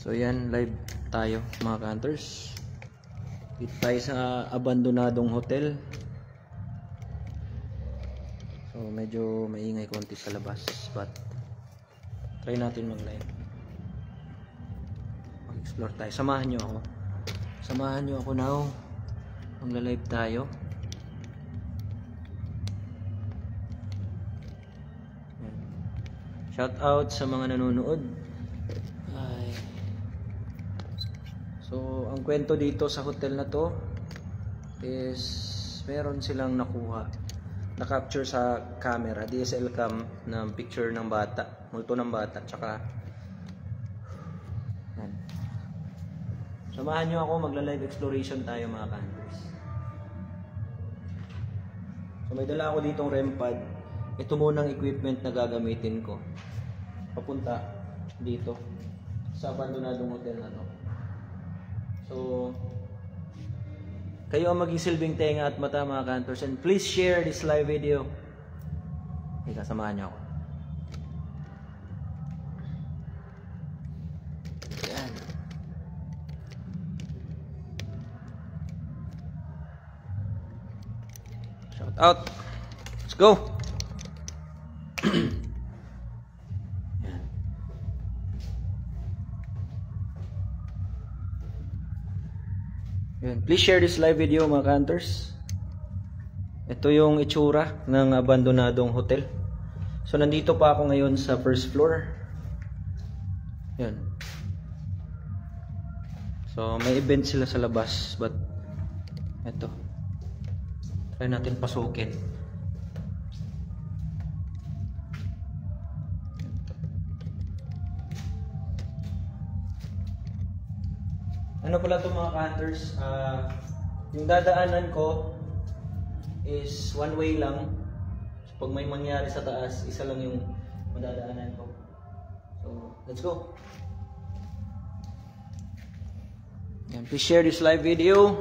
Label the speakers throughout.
Speaker 1: So yan, live tayo mga ka-hunters. Dito tayo sa abandonadong hotel. So medyo maingay konti sa labas, but try natin mag-live. Mag-explore tayo. Samahan nyo ako. Samahan nyo ako now. Magla-live tayo. Shout out sa mga nanonood. So, ang kwento dito sa hotel na to is meron silang na-capture sa camera, DSL cam, ng picture ng bata, multo ng bata, tsaka yan. Samahan nyo ako, magla-live exploration tayo mga ka-hunters. So, may dala ako ditong REM pad. Ito munang equipment na gagamitin ko papunta dito sa abandonadong hotel na to. So, kayo ang maging silbing tenga at mata mga ka-hunters, and please share this live video. Samahan niyo ako. Yan. Shout out. Let's go. Please share this live video mga ka-hunters. Ito yung itsura ng abandonadong hotel. So nandito pa ako ngayon sa first floor. Yan. So may event sila sa labas, but ito, try natin pasukin. Ano pala ito mga ka-hunters, yung dadaanan ko is one way lang. So, pag may mangyari sa taas, isa lang yung madadaanan ko. So, let's go. And please share this live video.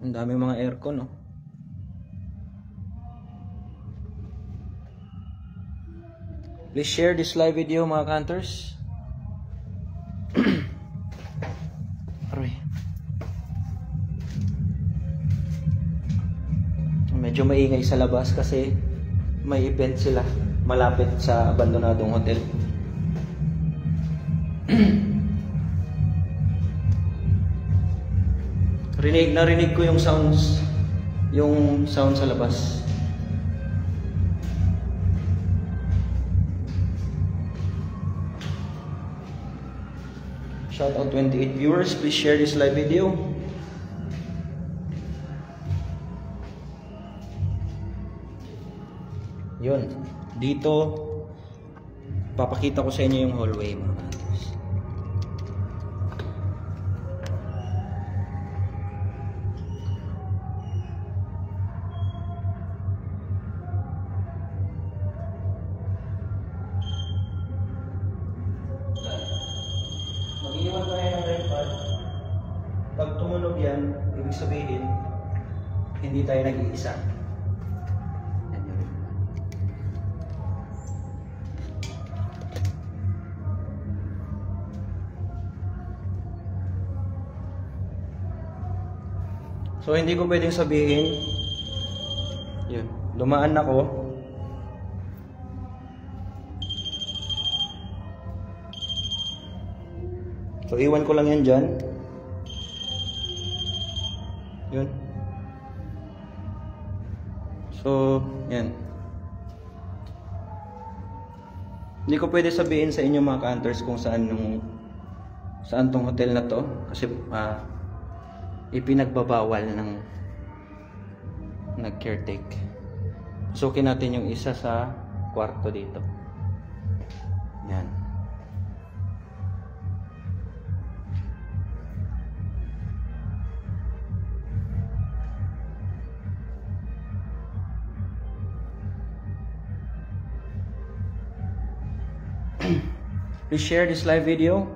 Speaker 1: Ang daming mga aircon, no? Please share this live video mga ka-hunters. Medyo maingay sa labas kasi may event sila malapit sa abandonadong hotel. Narinig ko yung sounds sa labas. Shout out 28 viewers, please share this live video. Yun, dito papakita ko sa inyo yung hallway mga ka-hunters. Mag-iwan tayo ng REM pad. Pag tumunog yan, ibig sabihin hindi tayo nag-iisa. So hindi ko pwedeng sabihin, yun, dumaan ako. So iwan ko lang yan dyan. Yun. So, yan. Hindi ko pwede sabihin sa inyo mga ka-hunters kung saan tong hotel na to. Kasi ipinagbabawal ng nag-caretake. Sukin natin yung isa sa kwarto dito. Yan. Please share this live video.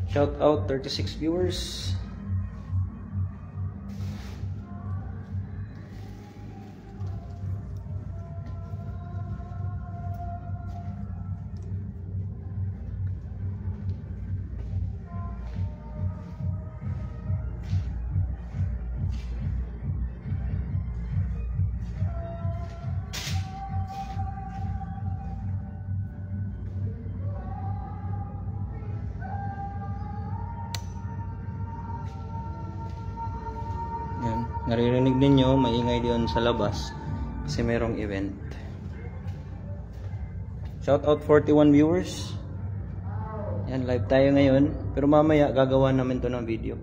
Speaker 1: Shout out 36 viewers. naririnig ninyo, maingay diyon sa labas kasi merong event. Shout out 41 viewers. Yan, live tayo ngayon. Pero mamaya gagawa namin to ng video.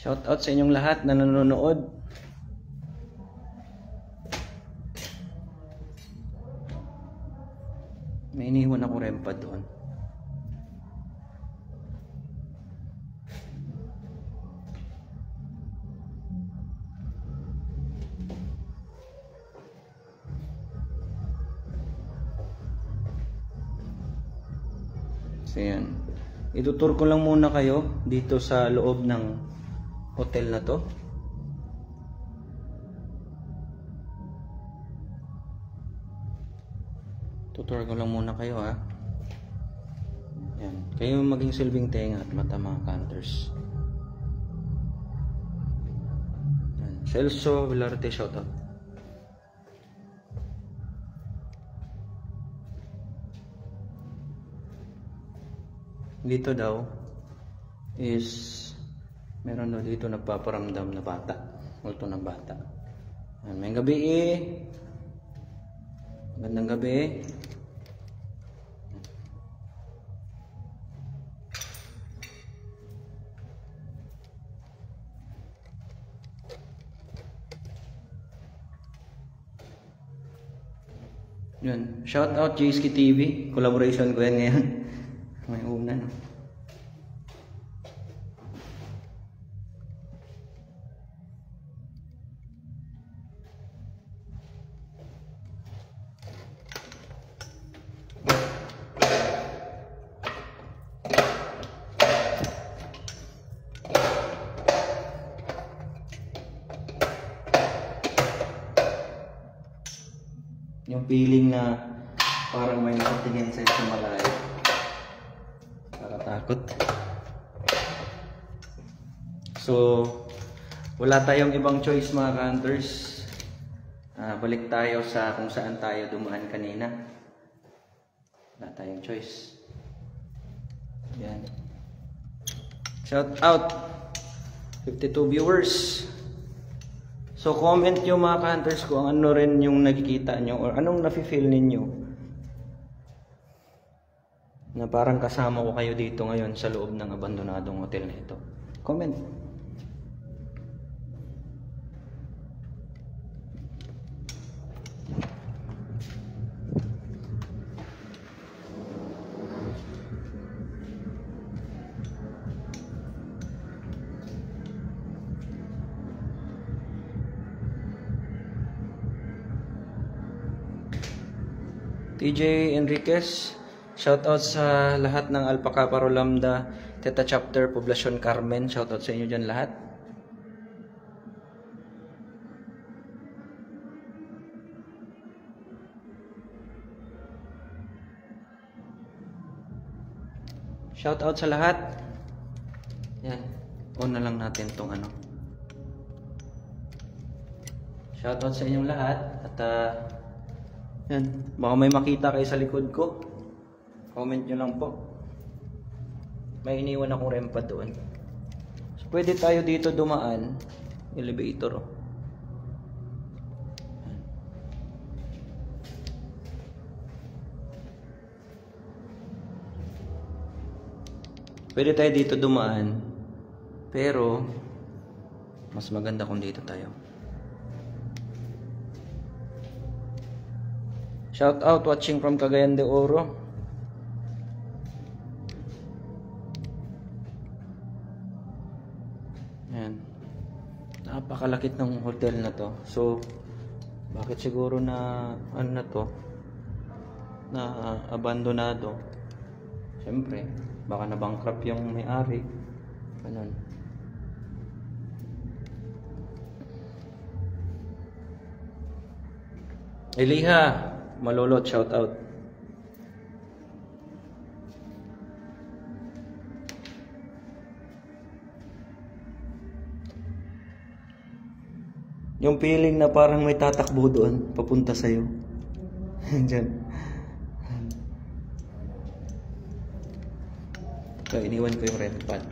Speaker 1: Shout out sa inyong lahat na nanonood. May iniwan ako rempa doon. So yan. Itutur ko lang muna kayo dito sa loob ng hotel na to. Tutur ko lang muna kayo ha. Yan. Kayo maging silbing tenga at mata mga counters. Yan. Celso Vilarte, shout out. Dito daw is meron daw dito nagpaparamdam na bata, multo ng bata. May gabi magandang gabi. Yun, shout out JSK TV, collaboration ko yan ngayon. May una no. Yung feeling na parang may nakatingin sa isang malayo. Nakatakot. So, wala tayong ibang choice mga hunters. Balik tayo sa kung saan tayo dumaan kanina. Wala tayong choice. Yan. Shout out 52 viewers. So comment nyo mga hunters kung ano rin yung nakikita nyo or anong nafe-feel ninyo na parang kasama ko kayo dito ngayon sa loob ng abandonadong hotel na ito. Comment. TJ Enriquez, shout out sa lahat ng Alpha Kappa Rho Lambda Theta Chapter Poblacion Carmen, shout out sa inyo dyan lahat. Shout out sa lahat. Yan, on na lang natin tong ano. Shout out sa inyong lahat at yan, baka may makita kayo sa likod ko. Comment nyo lang po. May iniwan akong rempa doon. So, pwede tayo dito dumaan. Elevator oh. Pwede tayo dito dumaan. Pero mas maganda kung dito tayo. Shout out watching from Cagayan de Oro. Ayan. Napakalakit ng hotel na to. So, bakit siguro na ano na to? Na abandonado? Siyempre, baka na-bankrupt yung may-ari. Ganun. Eliha, Malolot, shout out. Yung feeling na parang may tatakbo doon, papunta sa'yo. Diyan. So, iniwan ko yung red pad.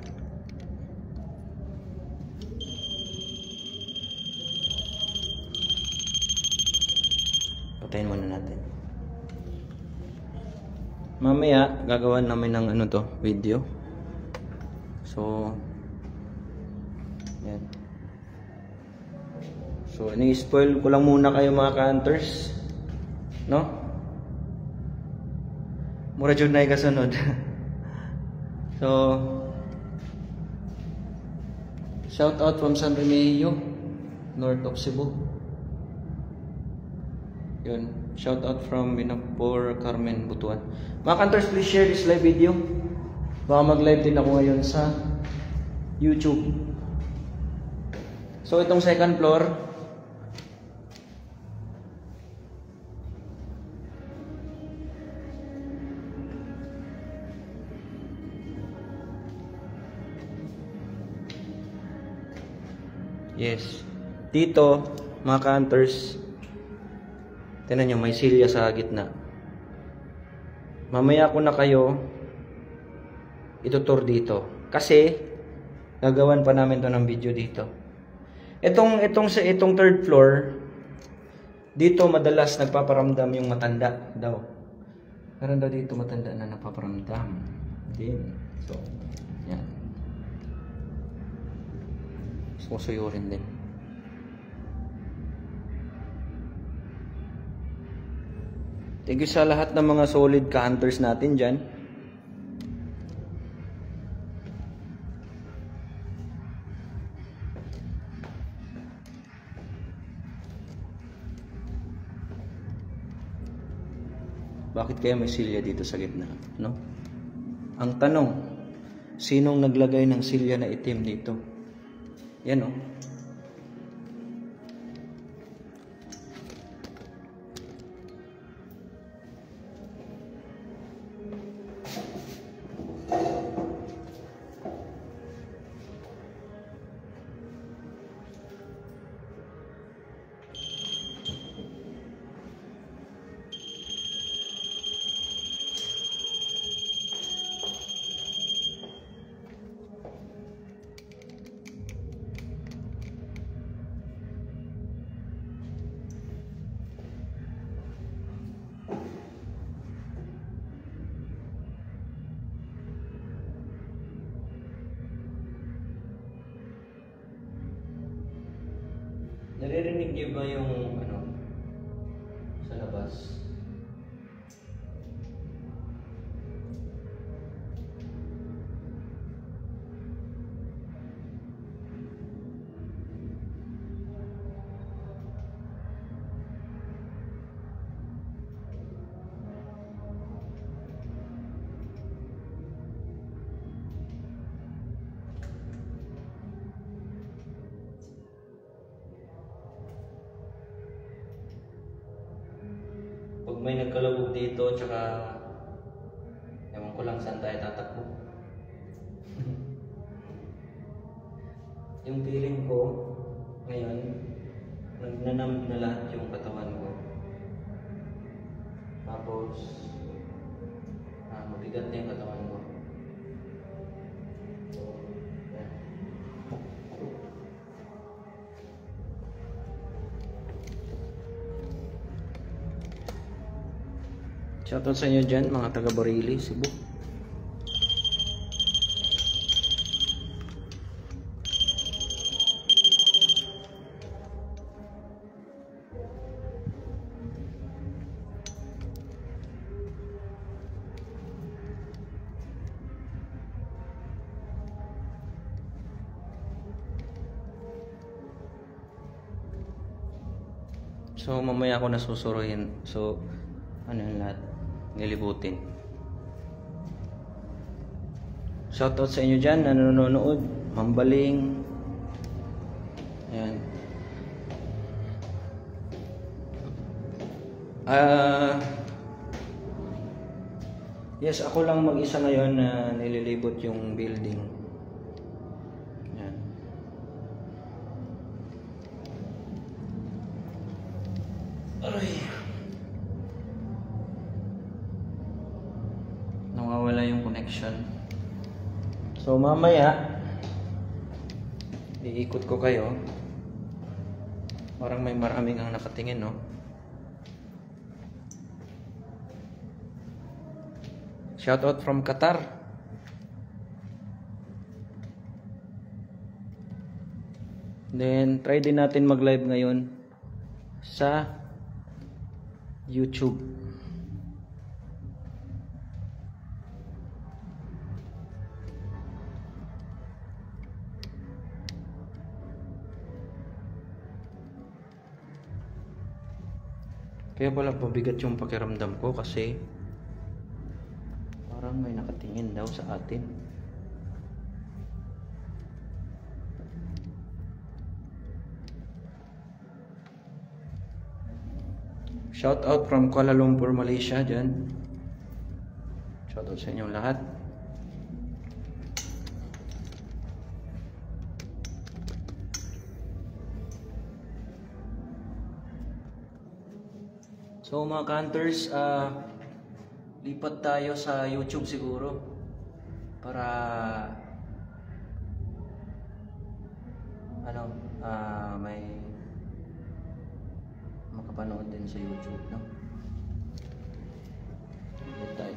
Speaker 1: Patayin muna natin. Mamaya, gagawan namin ng ano to, video. So, yan. So, ini-spoil ko lang muna kayo mga ka-hunters. No? Mura dyan na kasunod. So, shout out from San Remigio, north of Cebu. Yun. Shout out from Binapur, Carmen, Butuan. Mga ka-hunters, please share this live video. Baka mag-live din ako ngayon sa YouTube. So, itong second floor, yes. Dito, mga ka-hunters, tingnan nyo, may silya sa gitna. Mamaya ko na kayo itutur dito. Kasi, gagawan pa namin to ng video dito. Itong third floor, dito madalas nagpaparamdam yung matanda daw. Meron daw dito matanda na nagpaparamdam. Din. So, yan. Susuyurin din. Thank you sa lahat ng mga solid ka-hunters natin dyan. Bakit kaya may silya dito sa gitna? No? Ang tanong, sinong naglagay ng silya na itim dito? Yan o. Naririnig niyo ba yung ano sa labas? Pag may nagkalabog dito, tsaka ewan ko lang saan tayo tatakbo. Yung feeling ko ngayon, nagnanamb na lahat yung katawan ko. Tapos mabigat na yung katawan ko. So, yan. Shoutout sa inyo dyan, mga taga Barili, Cebu. So mamaya ako nasusuruhin. So ano yun lahat? Nilibutin. Shoutout sa inyo dyan na nanonood. Mambaling. Ayan. Yes, ako lang mag-isa ngayon na nililibot yung building. Yan. Aray. Nawawala yung connection. So mamaya iikot ko kayo. Parang may maraming ang nakatingin, no? Shout out from Qatar. Then try din natin mag-live ngayon sa YouTube. Kaya pala pabigat yung pakiramdam ko kasi parang may nakatingin daw sa atin. Shout out from Kuala Lumpur, Malaysia dyan. Shout out sa inyong lahat. So mga hunters, lipat tayo sa YouTube siguro para may makapanood din sa YouTube, no? Lipat tayo.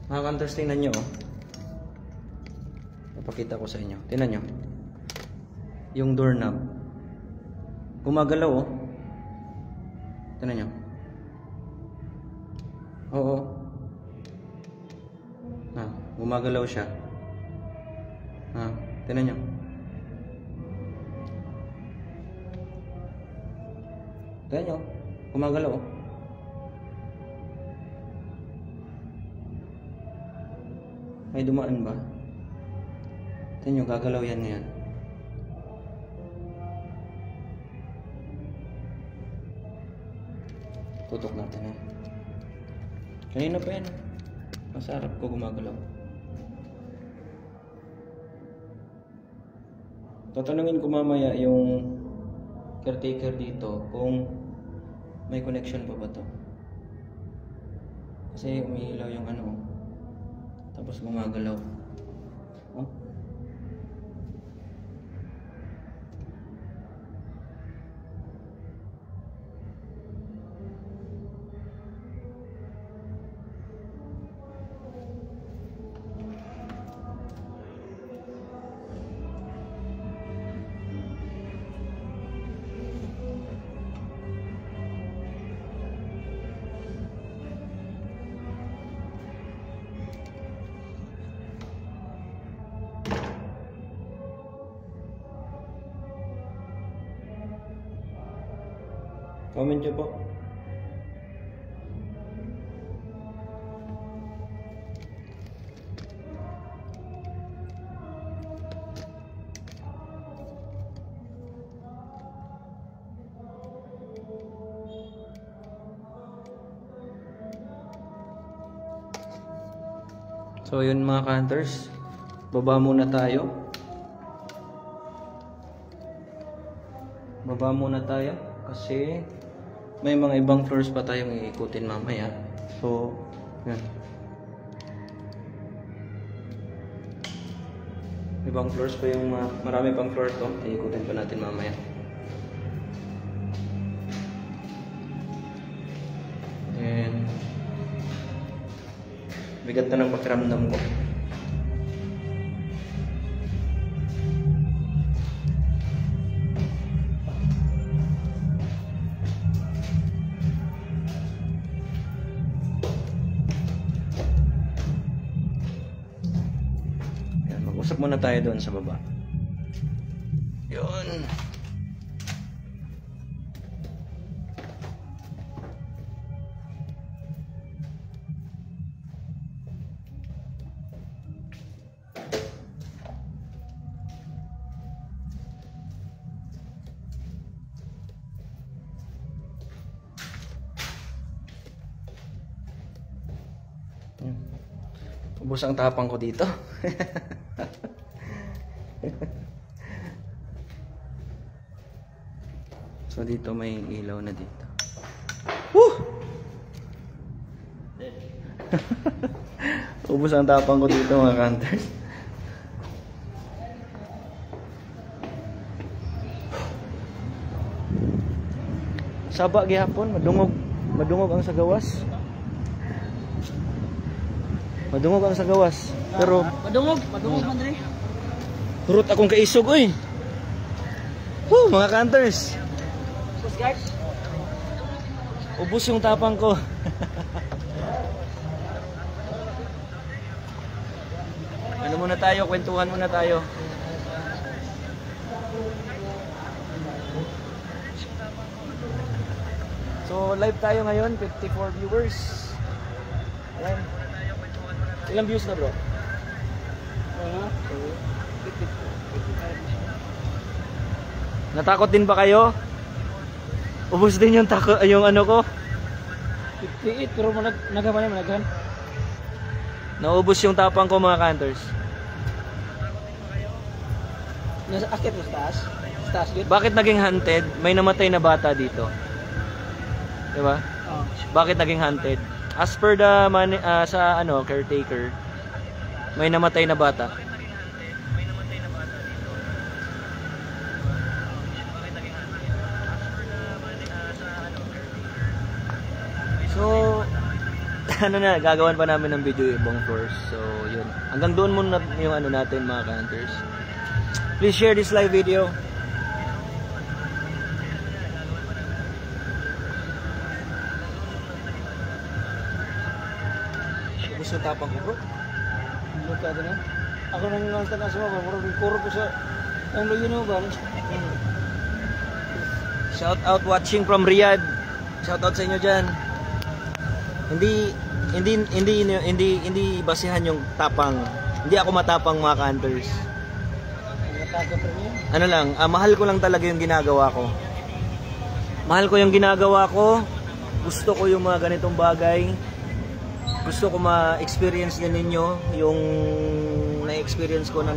Speaker 1: Mga hunters, tingnan nyo, oh. Napakita ko sa inyo. Tingnan nyo. Yung doorknob. Gumagalaw, oh. Tingnan nyo. Oo. Gumagalaw siya. Tingnan nyo. Tingnan nyo. Gumagalaw, oh. May dumaan ba? Tingnan nyo, gagalaw yan ngayon. Tutok natin, eh. Kanina pa yan. Nasa harap ko gumagalaw. Tatanungin ko mamaya yung caretaker dito kung may connection pa ba to. Kasi umiilaw yung ano. Tapos gumagalaw. Oh. Comment nyo po. So yun mga hunters, baba muna tayo. Baba muna tayo kasi may mga ibang floors pa tayong iikutin mamaya. So, yan. Ibang floors pa yung marami pang floors to. Iikutin pa natin mamaya. And bigat na ng pakiramdam ko. Usap muna tayo doon sa baba. Yun. Ubus ang tapang ko dito. So dito may ilaw na dito. Woo! Ubus ang tapang ko dito mga hunters. Saba gihapon, madungog ang sagawas. Madungog ang sagawas. Pero
Speaker 2: madungog man diri.
Speaker 1: turot akong kaisog oy. Woo, mga hunters. Ubus yung tapang ko. Ano muna tayo, kwentuhan muna tayo. So live tayo ngayon, 54 viewers. Ayan. Ilang views na bro? Natakot din ba kayo? Ubus din yung ano ko.
Speaker 2: 58 pero nagaman managhan.
Speaker 1: Naubos yung tapang ko mga hunters.
Speaker 2: Nasa akit mo sa taas. Sa taas yun.
Speaker 1: Bakit naging hunted? May namatay na bata dito. Diba?
Speaker 2: Oh.
Speaker 1: Bakit naging hunted? As per the sa caretaker, may namatay na bata. So, gagawan pa namin ng video ibang tours. So, yun. Hanggang doon muna yung natin mga hunters. Please share this live video. Gusto tapang ko bro?
Speaker 2: Luka din eh. Ako nang nangtan sa mga bro, kuro ko sa ang yun ba?
Speaker 1: Shout out watching from Riyadh. Shout out sa inyo diyan. Hindi basihan yung tapang. Hindi ako matapang mga hunters. Ano lang, mahal ko lang talaga yung ginagawa ko. Mahal ko yung ginagawa ko. Gusto ko yung mga ganitong bagay. Gusto ko ma-experience din ninyo yung na-experience ko na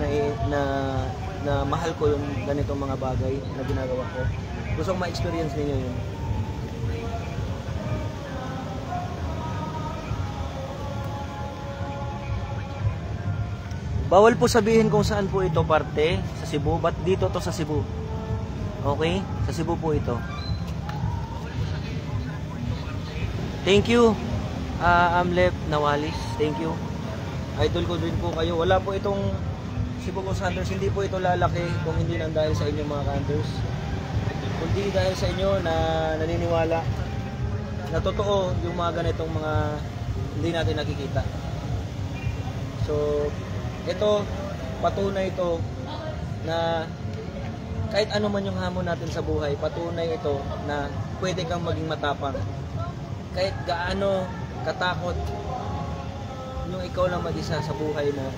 Speaker 1: mahal ko yung ganitong mga bagay na ginagawa ko. Gusto ko ma-experience ninyo yun. Bawal po sabihin kung saan po ito parte, sa Cebu. Ba't dito to sa Cebu? Okay? Sa Cebu po ito. Thank you, Amlep Nawalis. Thank you. Idol ko din po kayo. Wala po itong Cebu Ghost Hunters. Hindi po ito lalaki kung hindi nang dahil sa inyo mga hunters. Kundi dahil sa inyo na naniniwala na totoo yung mga ganitong mga hindi natin nakikita. So, ito, patunay ito na kahit ano man yung hamon natin sa buhay, patunay ito na pwede kang maging matapang. Kahit gaano katakot yung ikaw lang mag-isa sa buhay mo,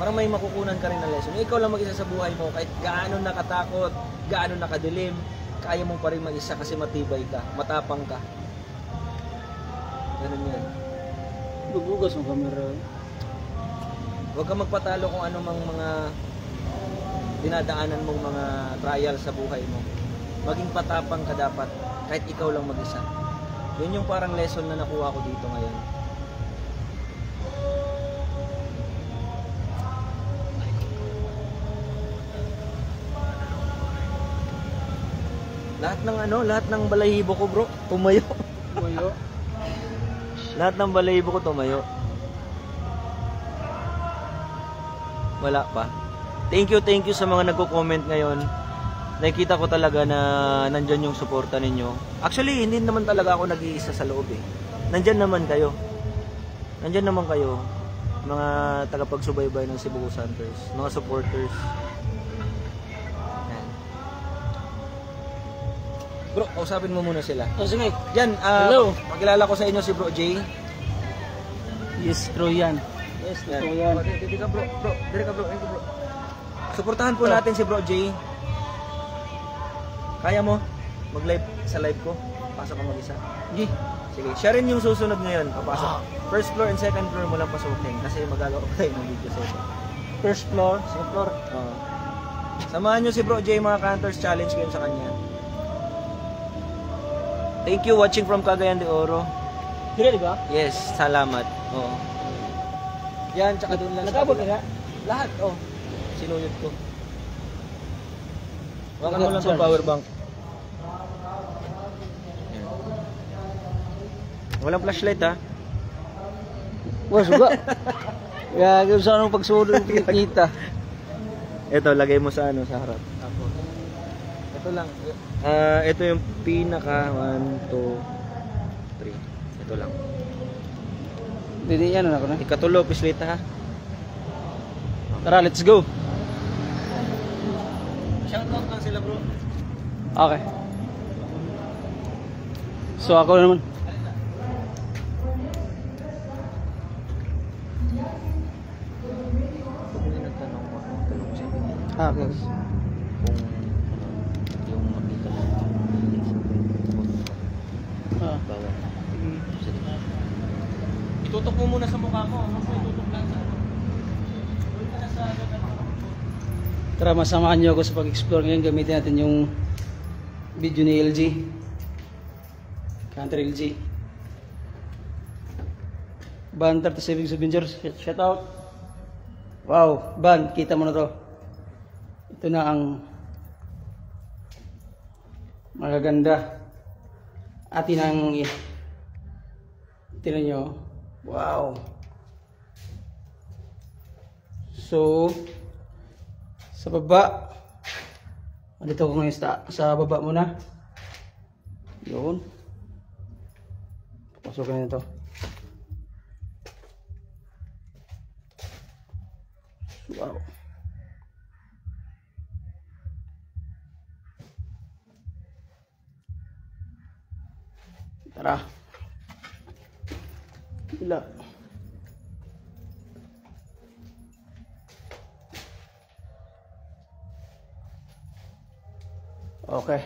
Speaker 1: parang may makukunan ka rin na lesson. Yung ikaw lang mag-isa sa buhay mo, kahit gaano nakatakot, gaano nakadilim, kaya mo pa rin mag-isa kasi matibay ka, matapang ka. Ganun yan.
Speaker 2: Bubugas ang camera.
Speaker 1: Huwag kang magpatalo kung ano mang mga dinadaanan mong mga trial sa buhay mo. Maging patapang ka dapat kahit ikaw lang mag-isa. Yun yung parang lesson na nakuha ko dito ngayon. Lahat ng balahibo ko bro, tumayo.
Speaker 2: Tumayo.
Speaker 1: Lahat ng balahibo ko tumayo. Wala pa. Thank you sa mga nagko-comment ngayon. Nakikita ko talaga na nandyan yung suporta ninyo. Actually, hindi naman talaga ako nag-iisa sa loob eh. Nandyan naman kayo. Nandyan naman kayo. Mga tagapagsubaybay ng Cebu Ghost Hunters. Mga supporters. Yan. Bro, kausapin mo muna sila.
Speaker 2: Oh, sige.
Speaker 1: Yan,
Speaker 2: Hello.
Speaker 1: pakilala ko sa inyo si Bro J.
Speaker 2: Yes, bro yan. Yes, totoo yan.
Speaker 1: Dito ka bro, dire ka bro, bro. Suportahan po natin si Bro J. Kaya mo mag-live sa live ko? Pasok ka mag-isa.
Speaker 2: Sige.
Speaker 1: Sige, siya rin yung susunod ngayon. Papasok. First floor and second floor mo lang pasukin kasi magagawa pa tayo ng video set.
Speaker 2: First floor, second floor.
Speaker 1: Oo. Samahan nyo si Bro J, mga Cantors, challenge ko yun sa kanya. Thank you watching from Cagayan de Oro.
Speaker 2: Dire, di ba?
Speaker 1: Yes, salamat. Oo. Yan, tsaka doon lang.
Speaker 2: Nag-abot ka na?
Speaker 1: Lahat, oh. Sinuyot ko. Wakan mo lang
Speaker 2: Charge.
Speaker 1: sa power bank. Yan. Walang flashlight, ha?
Speaker 2: Wah, suga. Kaya kung saan ang pagsunod ng kita.
Speaker 1: Ito, lagay mo sa ano, sa harap. Tapos, ito lang. Ito yung pinaka 1, 2, 3. Ito lang.
Speaker 2: Hindi yan ako na.
Speaker 1: Ikatulo, pislita, ha?
Speaker 2: Tara, let's go.
Speaker 1: Shoutout lang sila, bro.
Speaker 2: Okay. So ako naman.
Speaker 1: Pag may nagtanong ko, tanong ko sa inyo.
Speaker 2: Okay.
Speaker 1: Kung yung makita mo bawal. Sige. Itutok mo muna sa mukha mo. Huwag mo itutok lang sa ano. Huwag ka na sa ano.
Speaker 2: Tara, masamaan niyo ako sa pag-explore ngayon. Gamitin natin yung video ni LG. Country LG. Ban 37 Avengers. Shout out. Wow, Ban, kita mo na to. Ito na ang magaganda. Atin ang tinan nyo. Wow. So, sa baba. Dito ko ngayon sa baba muna. Yun. Pasukin nito. Wow. Tara. Gila. Okay.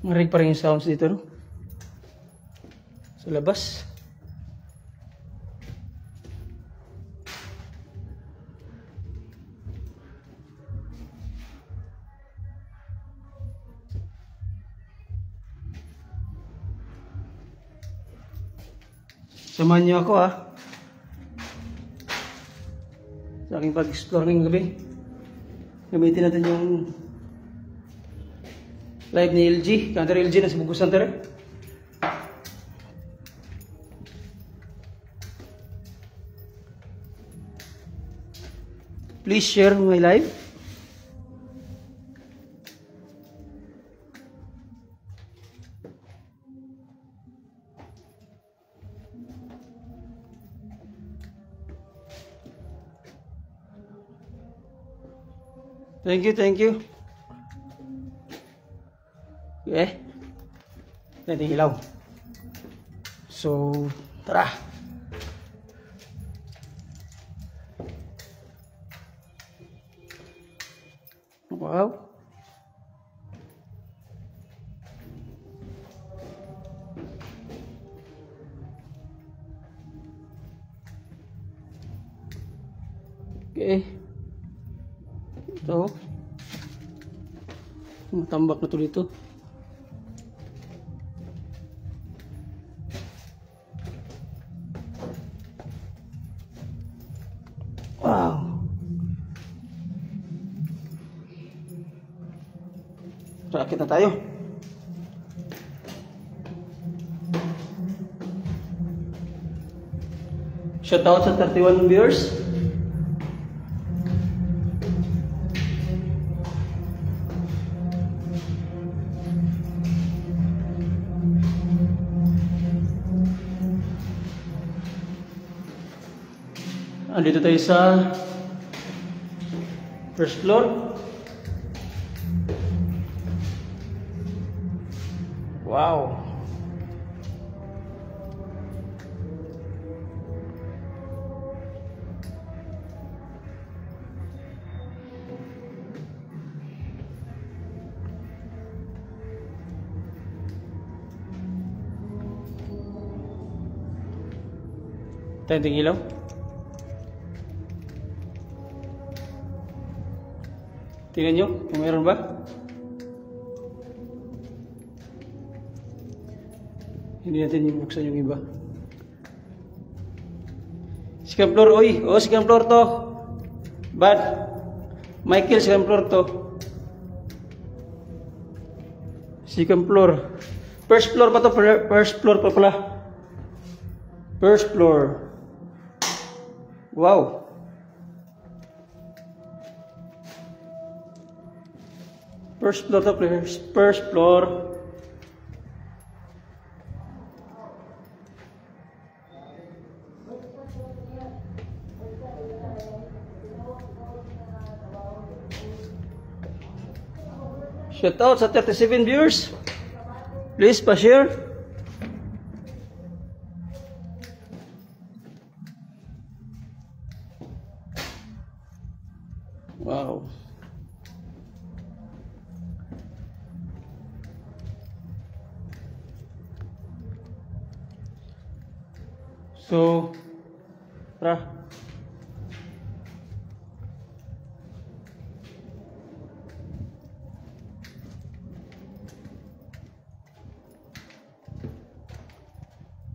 Speaker 2: Marig pa rin yung sounds dito, no? Sa labas. Samahan niyo ako, ha? Sa aking pag-explore ngayong gabi. Gamitin natin yung live ni LG, Country LG na sa Bugo Center. Please share my live. Thank you, thank you. Okay. Natin ilaw. So, tara. Wow. Okay. Ito. Matambak na to dito. Wow. Rakit na tayo. Shoutout sa 31 viewers. Andito tayo sa first floor. Wow. Tayo ng ilaw. Tingnan nyo kung meron ba. Hindi natin buksan yung iba. Second floor, oy. Oh, second floor to. Bad. Michael, second floor to. Second floor. First floor pa to. First floor pa pala. First floor. Wow. First floor to. First floor. Shout out sa 37 viewers. Please pa-share. Wow. So, tara.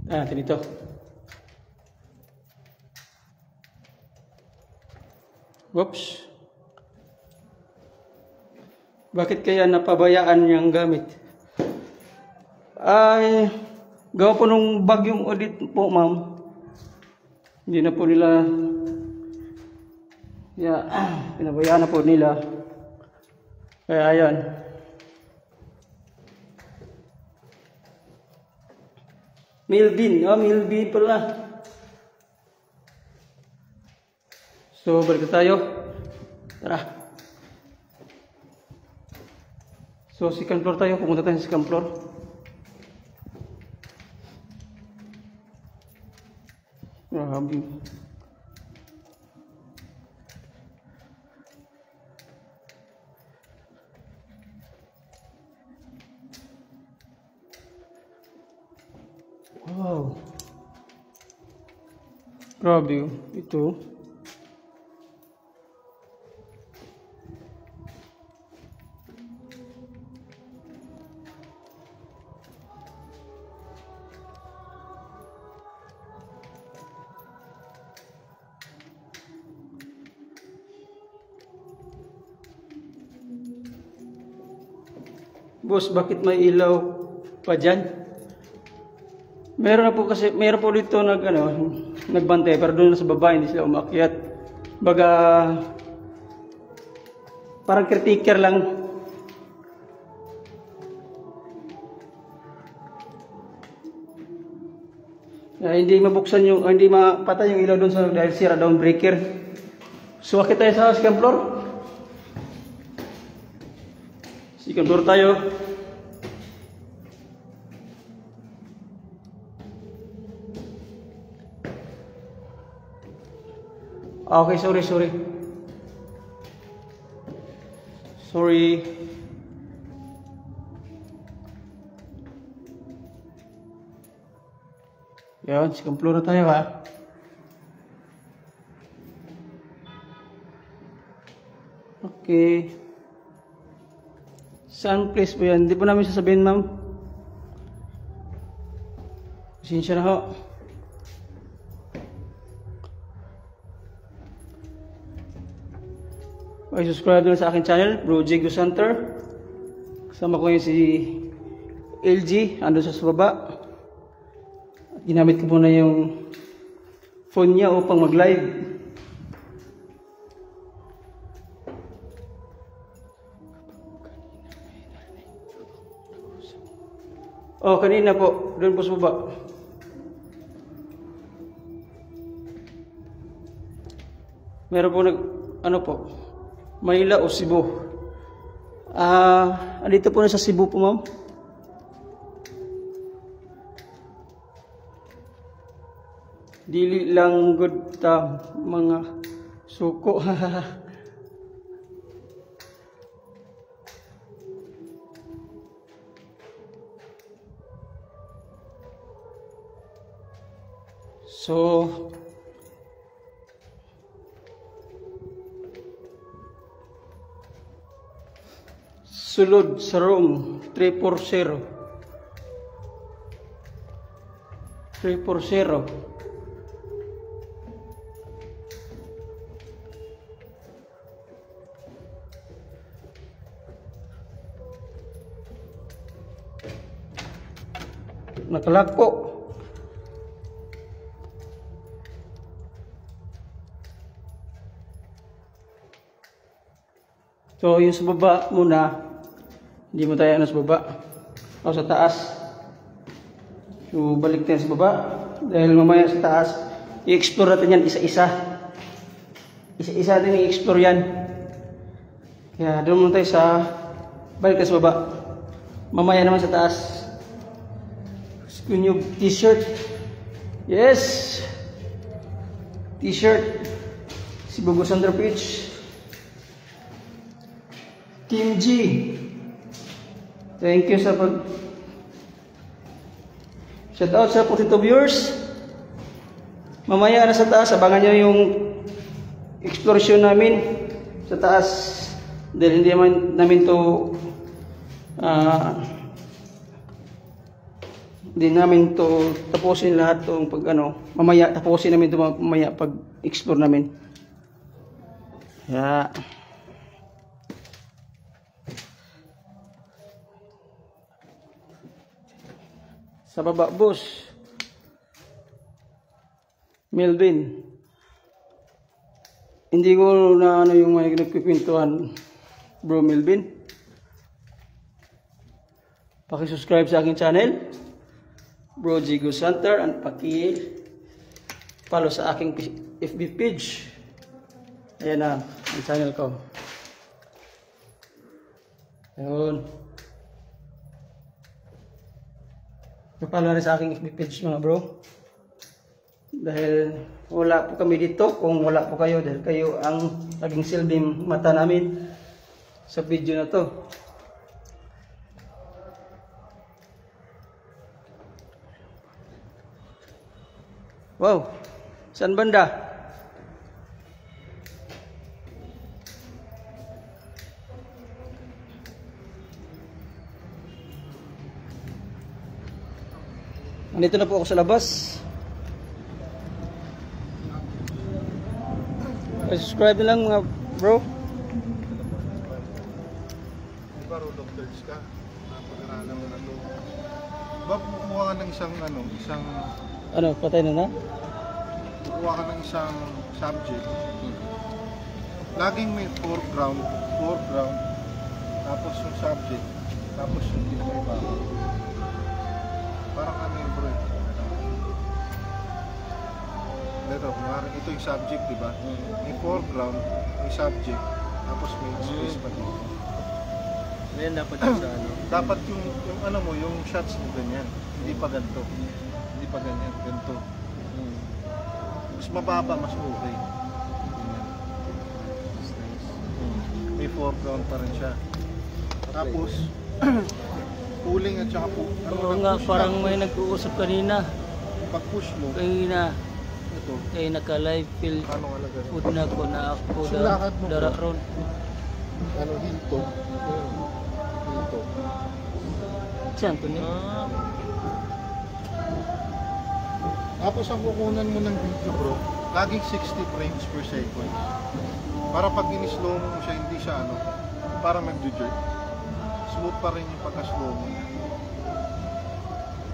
Speaker 2: Natin ito. Whoops. Bakit kaya napabayaan niyang gamit? Ay, gawa po nung bagyong audit po, ma'am. Hindi na po nila, pinabayaan na po nila. Kaya ayan. Milbin, Milbin pala. So, balik tayo. Tara. So, second floor tayo. Pumunta tayo sa second floor. Grabe. Wow. Grabe ito. Boss, bakit may ilaw pa dyan? Meron po dito nagbantay, pero doon sa baba hindi sila umakyat. Baga parang caretaker lang. Hindi mabuksan hindi mapatay yung ilaw doon dahil sira down breaker. So akit tayo sa second floor. Second floor tayo. Okay, sorry. Yan, second floor na tayo ha. Okay. Saan place po yan? Hindi po namin sasabihin, ma'am. Pasensya na ho. Subscribe na sa aking channel, Bro J Gusanter. Kasama ko ngayon si LG, ando sa baba. At ginamit ko muna yung phone niya upang mag-live. Oh, kanina po, doon po sa baba. Meron po Manila o Cebu. Andito po na sa Cebu po, ma'am. Dili lang good mga suko. So, sulod sa room 340. 340. Nakalak po. So, yung sa baba muna, hindi mo tayo ano sa baba o sa taas. So, balik tayo sa baba. Dahil mamaya sa taas, i-explore natin yan isa-isa. Isa-isa natin i-explore yan. Kaya doon muna tayo sa, balik tayo sa baba. Mamaya naman sa taas. Yung t-shirt. Yes! T-shirt. Si Bugos Under Pitch. Team G. Thank you sa pag... Shout out sa 42 viewers. Mamaya na sa taas, abangan nyo yung exploration namin sa taas. Dahil hindi namin to hindi namin to tapusin lahat tong pag ano, mamaya tapusin namin to mamaya pag explore namin. Yeah. Sa baba, boss. Melvin. Hindi ko na ano yung may nagpipintuhan, bro Melvin. Paki-subscribe sa aking channel, Bro Jigo Center, and paki-follow sa aking FB page. Ayan na, ang channel ko. Ayun. Follow rin sa aking FB page mga bro. Dahil wala po kami dito kung wala po kayo. Dahil kayo ang naging silbing mata namin sa video na to. Wow, saan banda? Nandito na po ako sa labas. Subscribe na lang mga bro.
Speaker 3: Di ba rule of thirds ka? Napag-aralan mo na to. Ba, kukuha ka ng isang
Speaker 2: Ano, patay na na?
Speaker 3: kukuha ka ng isang subject. Laging may foreground, tapos yung subject, tapos yung iba. Parang ano yung bro. Ito, ito yung subject, di ba? May foreground, may subject, tapos may space pa dito.
Speaker 1: Ngayon dapat yung sa ano.
Speaker 3: Dapat yung ano mo, yung shots mo ganyan. Hindi pa ganito. Hindi pa ganyan, ganito. Mas mababa, mas okay. Ganyan. May foreground pa rin siya. Tapos, pulling at saka
Speaker 2: Oo nga, parang may nag-uusap kanina.
Speaker 3: Pag push mo,
Speaker 2: Kanina,
Speaker 3: ito,
Speaker 2: kay naka-live feel
Speaker 3: paano nga lagay?
Speaker 2: food na ko na ako
Speaker 3: Sulakad mo
Speaker 2: dara
Speaker 3: po.
Speaker 2: ron.
Speaker 3: Ano, hinto. Hinto.
Speaker 2: Saan to niya?
Speaker 3: Tapos ang kukunan mo ng video bro, laging 60 frames per second. Para pag in-slow mo siya, hindi siya ano, parang nag-jerk. Smooth pa rin yung pagka-slow mo.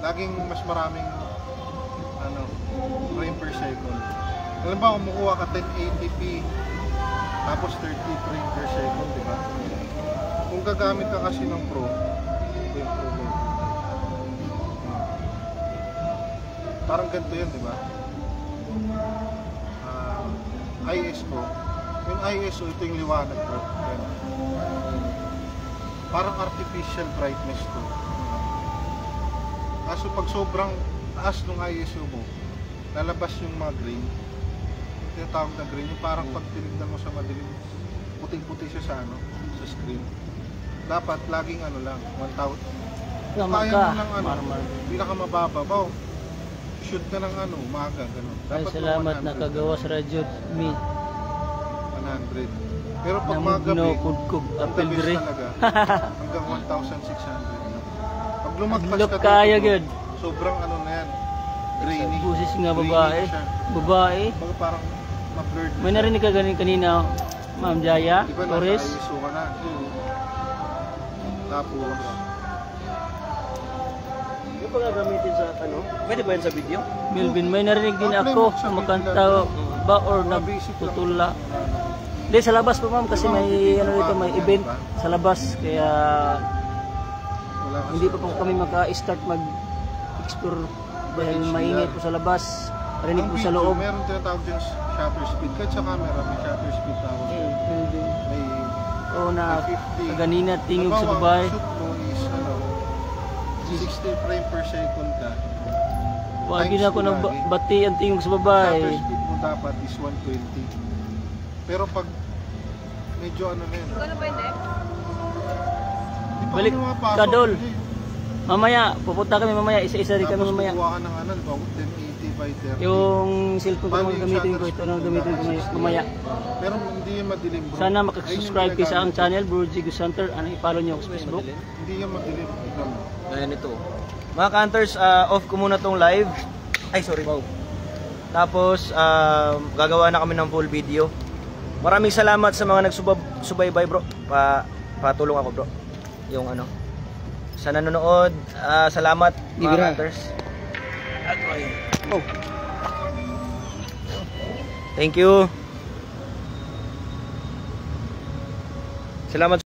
Speaker 3: Laging mas maraming ano, frame per second. Alam ba, kumukuha ka 1080p tapos 30 frame per second, di ba? Kung gagamit ka kasi ng Pro, ito yung Pro mo. Parang ganito yun, di ba? ISO. Yung ISO, ito yung liwanag ko. Yan. Parang artificial brightness to. Kaso pag sobrang taas ng ISO mo, lalabas yung mga green. Yung tinatawag na green, yung parang pag tinignan mo sa madilim, puting-puti siya sa ano, sa screen. Dapat laging ano lang, 1,000. Kaya mo lang ano, pinakamababa. Baw, shoot ka ng ano, umaga, ganun.
Speaker 2: Ay,
Speaker 3: Dapat
Speaker 2: salamat
Speaker 3: 100
Speaker 2: nakagawa sa radyo mi.
Speaker 3: 100. Pero pag mga gabi,
Speaker 2: Namugno kudkog
Speaker 3: ang
Speaker 2: apel
Speaker 3: the best
Speaker 2: dire.
Speaker 3: talaga, hanggang 1,600 na. Pag lumagpas
Speaker 2: Adlok
Speaker 3: ka
Speaker 2: kaya
Speaker 3: dito,
Speaker 2: gyud.
Speaker 3: sobrang ano na yan, grainy.
Speaker 2: Busis nga
Speaker 3: Grainy
Speaker 2: babae.
Speaker 3: siya.
Speaker 2: Babae.
Speaker 3: Baga parang ma-blurred na
Speaker 2: May
Speaker 3: siya.
Speaker 2: narinig ka ganin kanina, Ma'am Jaya,
Speaker 3: Di ba
Speaker 2: Torres?
Speaker 3: nasa ISO ka na? Tapos,
Speaker 1: Yung pa gagamitin sa ano? Pwede ba yan sa video?
Speaker 2: Melvin, may narinig din ako kumakanta ba or nagtutula. Hindi, sa labas po ma'am kasi may ano dito, may event sa labas kaya
Speaker 3: wala kasi.
Speaker 2: hindi pa po kami maka-start mag-explore dahil mainit po sa labas. Parinig po sa loob.
Speaker 3: Meron tinatawag dyan shutter speed. Kahit sa camera, may shutter speed tawag.
Speaker 2: Melvin.
Speaker 3: May
Speaker 2: Oo na,
Speaker 3: 50.
Speaker 2: kaganina tingog sa
Speaker 3: Halimbawa,
Speaker 2: babae.
Speaker 3: ang shoot mo is ano, 60 frame per second ka.
Speaker 2: Wagi na ako ng
Speaker 3: lagi.
Speaker 2: bati ang tingog sa
Speaker 3: Shutter
Speaker 2: babae.
Speaker 3: speed mo dapat is 120. Pero pag medyo ano na yun.
Speaker 4: Ano ba hindi?
Speaker 3: Di pa
Speaker 2: Balik,
Speaker 3: kami mapasok.
Speaker 2: Kadol.
Speaker 3: Hindi.
Speaker 2: Mamaya, pupunta kami mamaya, isa-isa rin kami
Speaker 3: Tapos
Speaker 2: mamaya.
Speaker 3: kukuha ka ng ano, 1080 by 30.
Speaker 2: Yung cellphone ko
Speaker 3: Bali,
Speaker 2: naman
Speaker 3: yung
Speaker 2: gamitin ko,
Speaker 3: shutter
Speaker 2: ito
Speaker 3: speed
Speaker 2: na
Speaker 3: mo
Speaker 2: gamitin ko
Speaker 3: dapat
Speaker 2: mamaya.
Speaker 3: 60. Pero hindi yung madilim bro.
Speaker 2: Sana
Speaker 3: Ayun
Speaker 2: makasubscribe
Speaker 3: yung
Speaker 2: kayo sa aking
Speaker 3: ginagamit.
Speaker 2: channel, Bro Jigo Center. Ano, i-follow nyo ako sa Facebook.
Speaker 3: Hindi yung madilim. Ikaw mo.
Speaker 1: Ayan ito. Mga ka-hunters, off ko muna tong live. Ay, sorry. Wow. Tapos, gagawa na kami ng full video. Maraming salamat sa mga nagsubaybay bro. Patulong ako bro. Yung ano. Sa nanonood, salamat mga
Speaker 2: Ibira.
Speaker 1: ka-hunters. Oh. Thank you. Salamat.